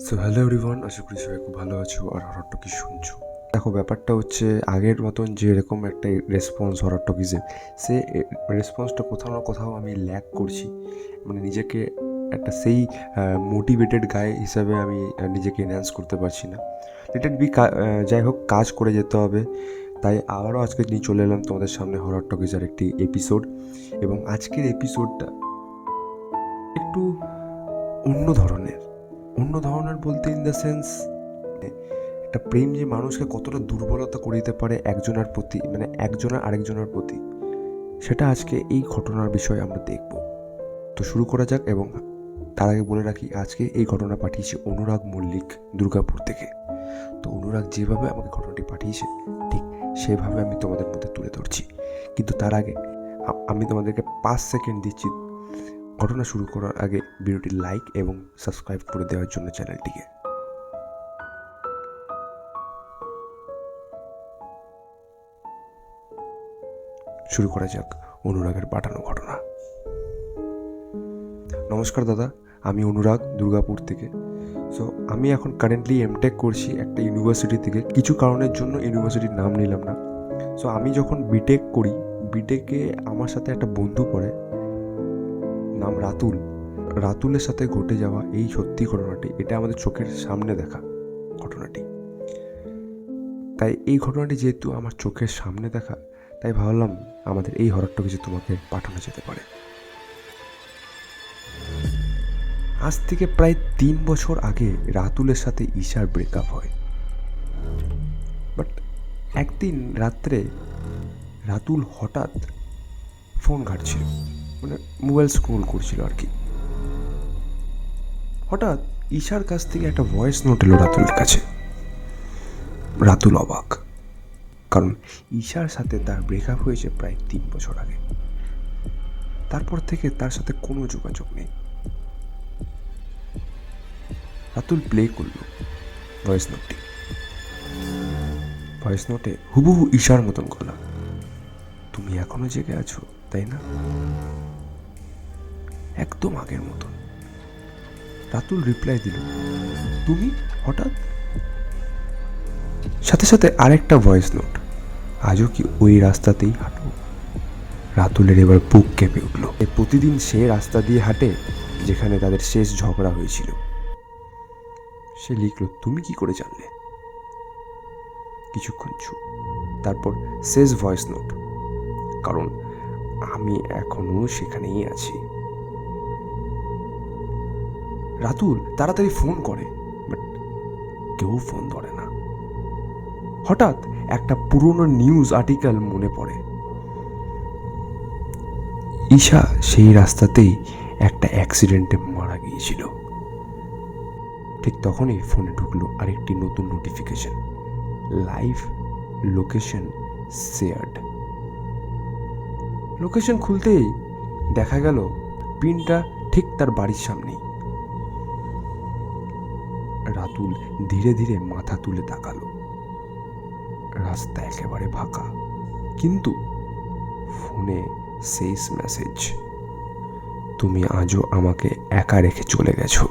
So hello everyone, আশা করি সবাই খুব ভালো আছো আর হরর টকিজ শুনছো। দেখো, ব্যাপারটা হচ্ছে আগের মতন যে এরকম একটা রেসপন্স হরর টকিজে, সে রেসপন্সটা কোথাও না কোথাও আমি ল্যাক করছি। মানে নিজেকে একটা সেই মোটিভেটেড গাই হিসাবে আমি নিজেকে এনহ্যান্স করতে পারছি না। লেট বি, যাই হোক, কাজ করে যেতে হবে। তাই আবারও আজকে নিয়ে চলে এলাম তোমাদের সামনে হরর টকিজের একটি এপিসোড। এবং আজকের এপিসোডটা একটু অন্য ধরনের বলতে ইন দ্য সেন্স, একটা প্রেম যে মানুষকে কতটা দুর্বলতা করে দিতে পারে একজনের প্রতি, মানে একজনের আরেকজনের প্রতি, সেটা আজকে এই ঘটনার বিষয়ে আমরা দেখব। তো শুরু করা যাক। এবং তার আগে বলে রাখি, আজকে এই ঘটনা পাঠিয়েছে অনুরাগ মল্লিক, দুর্গাপুর থেকে। তো অনুরাগ যেভাবে আমাকে ঘটনাটি পাঠিয়েছে, ঠিক সেভাবে আমি তোমাদের মধ্যে তুলে ধরছি। কিন্তু তার আগে আমি তোমাদেরকে 5 সেকেন্ড দিচ্ছি ঘটনা শুরু করার আগে ভিডিওটি লাইক এবং সাবস্ক্রাইব করে দেওয়ার জন্য চ্যানেলটিকে। শুরু করা যাক অনুরাগের পাঠানো ঘটনা। নমস্কার দাদা, আমি অনুরাগ, দুর্গাপুর থেকে। সো আমি এখন কারেন্টলি এমটেক করছি একটা ইউনিভার্সিটি থেকে। কিছু কারণের জন্য ইউনিভার্সিটির নাম নিলাম না। সো আমি যখন বিটেক করি, বিটেকে আমার সাথে একটা বন্ধু পড়ে, নাম রাতুল। রাতুলের সাথে ঘটে যাওয়া এই সত্যি ঘটনাটি, এটা আমাদের চোখের সামনে দেখা ঘটনাটি। তাই এই ঘটনাটি যেহেতু আমার চোখের সামনে দেখা, তাই ভাবলাম আমাদের এই হররটা কিছু তোমাকে পাঠানো যেতে পারে। আজ থেকে প্রায় 3 বছর আগে রাতুলের সাথে ঈশার ব্রেকআপ হয়। বাট একদিন রাত্রে রাতুল হঠাৎ ফোন ঘাঁটছিল, মানে মোবাইল স্ক্রোল করছিল আর কি। হঠাৎ ঈশার কাছ থেকে একটা ভয়েস নোট এলো রাতুলের কাছে। রাতুল অবাক, কারণ ঈশার সাথে তার ব্রেকআপ হয়েছে প্রায় 3 বছর আগে। তারপর থেকে তার সাথে কোনো যোগাযোগ নেই। রাতুল প্লে করলো ভয়েস নোটটি। ভয়েস নোটে হুবহু ঈশার মতন গলা। তুমি এখনো জেগে আছো, তাই না? একদম আগের মতন। রাতুল রিপ্লাই দিল, তুমি হঠাৎ? সাথে সাথে আরেকটা ভয়েস নোট, আজও কি ওই রাস্তাতেই হাঁটো? রাতুলের এবার বুক কেঁপে উঠল। প্রতিদিন সে রাস্তা দিয়ে হাঁটে যেখানে তাদের শেষ ঝগড়া হয়েছিল। সে লিখল, তুমি কি করে জানলে? কিছুক্ষণ চুপ, তারপর শেষ ভয়েস নোট, কারণ আমি এখনো সেখানেই আছি। রাতুল তাড়াতাড়ি ফোন করে, বাট কেউ ফোন ধরে না। হঠাৎ একটা পুরনো নিউজ আর্টিকেল মনে পড়ে। ঈশা সেই রাস্তাতেই একটা অ্যাক্সিডেন্টে মারা গিয়েছিল। ঠিক তখনই ফোনে ঢুকলো আরেকটি নতুন notification, live location shared. Location খুলতেই দেখা গেল পিনটা ঠিক তার বাড়ির সামনেই। রাতুল ধীরে ধীরে মাথা তুলে তাকালো। রাস্তা একেবারে ফাঁকা, কিন্তু ফোনে শেষ মেসেজ, তুমি আজও আমাকে একা রেখে চলে গেছো।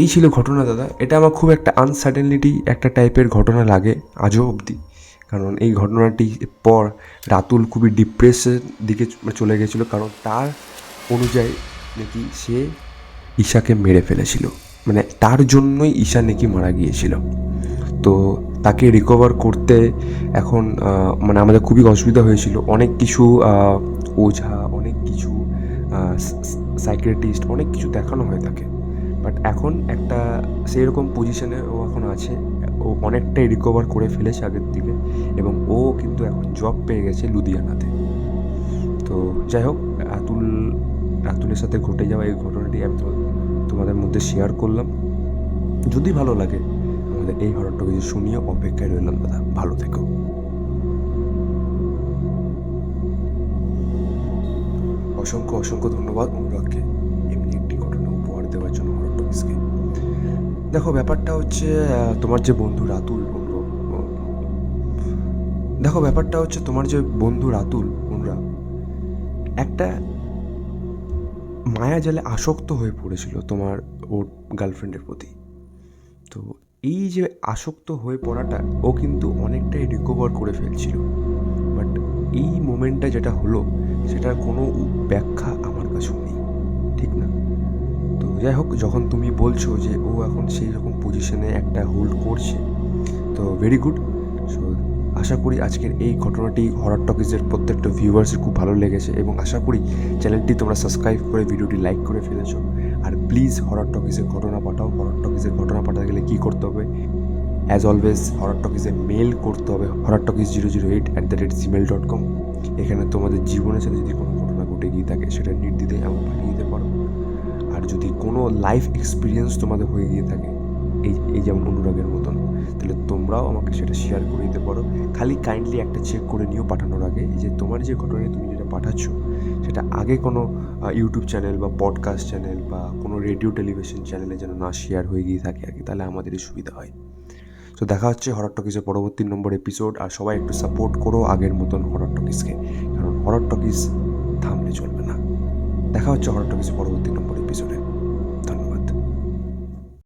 এই ছিল ঘটনা দাদা। এটা আমার খুব একটা আনসার্টেনিটি একটা টাইপের ঘটনা লাগে আজও অবধি, কারণ এই ঘটনাটির পর রাতুল খুবই ডিপ্রেসের দিকে চলে গেছিলো, কারণ তার অনুযায়ী নাকি সে ঈশাকে মেরে ফেলেছিল, মানে তার জন্যই ঈশা নাকি মারা গিয়েছিল। তো তাকে রিকভার করতে এখন মানে আমাদের খুবই অসুবিধা হয়েছিল। অনেক কিছু ওঝা, অনেক কিছু সাইকিয়াট্রিস্ট, অনেক কিছু দেখানো হয় তাকে। বাট এখন একটা সেই রকম পজিশনে ও এখন আছে। ও অনেকটাই রিকভার করে ফেলেছে আগের থেকে, এবং ও কিন্তু এখন জব পেয়ে গেছে লুধিয়ানাতে। তো যাই হোক, রাতুলের সাথে ঘটে যাওয়া এই ঘটনাটি আমি তোমাদের মধ্যে শেয়ার করলাম। যদি ভালো লাগে আমাদের এই হররটা কিছু শুনিয়ে অপেক্ষায় রইলাম দাদা। ভালো থেকো। অসংখ্য অসংখ্য ধন্যবাদ অনুরাগকে এমনি একটি ঘটনা উপহার দেওয়ার জন্য হরর টকিজকে। দেখো, ব্যাপারটা হচ্ছে তোমার যে বন্ধু রাতুল, দেখো ব্যাপারটা হচ্ছে তোমার যে বন্ধু রাতুল, অনুরাগ, একটা মায়াজালে আসক্ত হয়ে পড়েছিল তোমার ওর গার্লফ্রেন্ডের প্রতি। তো এই যে আসক্ত হয়ে পড়াটা ও কিন্তু অনেকটাই রিকভার করে ফেলছিল, বাট এই মোমেন্টটা যেটা হলো সেটার কোনো ব্যাখ্যা আমার কাছেও নেই, ঠিক না? তো যাই হোক, যখন তুমি বলছো যে ও এখন সেই রকম পজিশনে একটা হোল্ড করছে, তো ভেরি গুড। সো আশা করি আজকের এই ঘটনাটি হরর টকিজের প্রত্যেকটা ভিউয়ার্সের খুব ভালো লেগেছে, এবং আশা করি চ্যানেলটি তোমরা সাবস্ক্রাইব করে ভিডিওটি লাইক করে ফেলেছো। আর প্লিজ হরর টকিজের ঘটনা পাঠাও। হরর টকিজের ঘটনা পাঠাতে গেলে কী করতে হবে? অ্যাজ অলওয়েজ হরর টকিজে মেল করতে হবে horrortalkies008@gmail.com। এখানে তোমাদের জীবনের সাথে যদি কোনো ঘটনা ঘটে গিয়ে থাকে সেটা নির্দ্বিধায় আমাকে পাঠিয়ে দিতে পারো। আর যদি কোনো লাইফ এক্সপিরিয়েন্স তোমাদের হয়ে গিয়ে থাকে এই এই যেমন অনুরাগের মতন, তাহলে তোমরাও আমাকে সেটা শেয়ার করে দিতে পারো। খালি কাইন্ডলি একটা চেক করে নিও পাঠানোর আগে, যে তোমার যে ঘটনায় তুমি যেটা পাঠাচ্ছ সেটা আগে কোনো ইউটিউব চ্যানেল বা পডকাস্ট চ্যানেল বা কোনো রেডিও টেলিভিশন চ্যানেলে যেন না শেয়ার হয়ে গিয়ে থাকে আর কি, তাহলে আমাদেরই সুবিধা হয়। তো দেখা হচ্ছে হরর টকিজের পরবর্তী নম্বর এপিসোড। আর সবাই একটু সাপোর্ট করো আগের মতন হরর টকিজকে, কারণ হরর টকিজ থামলে চলবে না। দেখা হচ্ছে হরর টকিজের পরবর্তী নম্বর এপিসোডে।